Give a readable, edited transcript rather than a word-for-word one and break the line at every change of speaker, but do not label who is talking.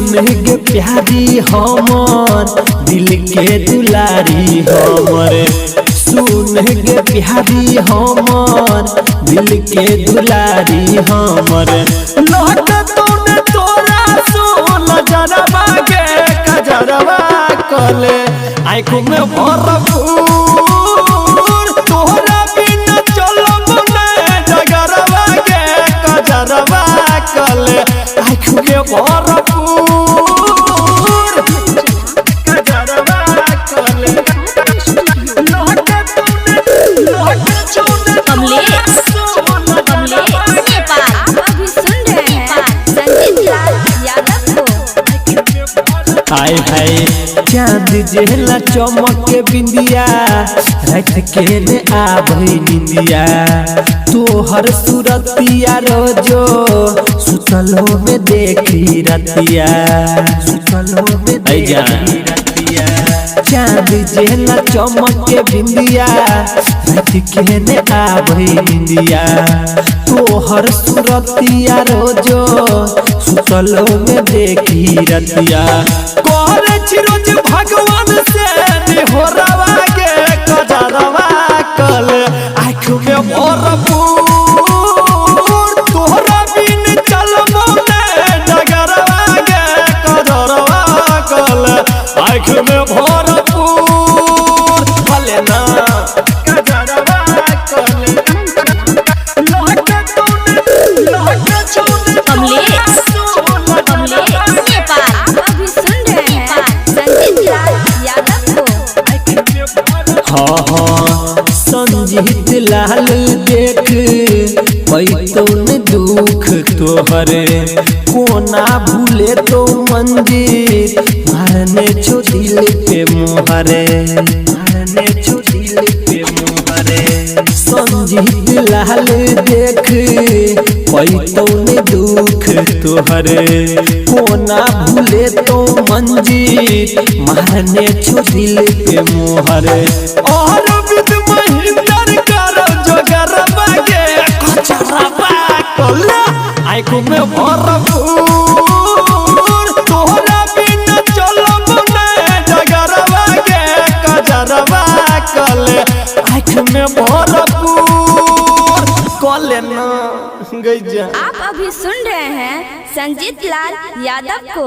सुन गे प्यारी हमर दिल के दुलारी हमर सुन गे प्यारी हमर दिल के दुलारी हमर लौट तूने तोरा सोल जरबा के कजरबा कले आँखों में भरपूर तोहरा बिना चलब नहीं जगरबा के कजरबा कले आँखों में भरपूर कजरबा कले हाय हाय चाँद जेला चमक के बिंदिया रात के ने आभई निंदिया तोहर सूरतिया रोजो सुतलो में देखी रतिया सुतलो में देखी रतिया चाँद जेला चमक के बिंदिया रात के ने आभई निंदिया तोहर सूरतिया रोजो सुतलो में देखी रतिया रोज भगवान से निहोरवा के कजरवा कल आँख में भरपूर तोहरा बिन चलबो नहीं जगरवा के कजरवा कल आँख में भरपूर भले ना कजरवा कल लौट तूने संजीत लाल देख पैतौन दुख तोहरे कोना भूले तो मंजिल मारने छो दिल पे मोहरे मारने छो दिल पे मोहरे संजीत लाल देख पैतौन दुख तोहरे कोना भूले तो मंजिल मारने छो दिल पे मोहरे और विद महिंदर कर जगरबा के कचरबा कले आँखों में भरपूर तोहरा बिना चलब नहीं जगरबा के कचरबा कले आँख में भरपूर कले ना गई जा।
आप अभी सुन रहे हैं संजीत लाल यादव को।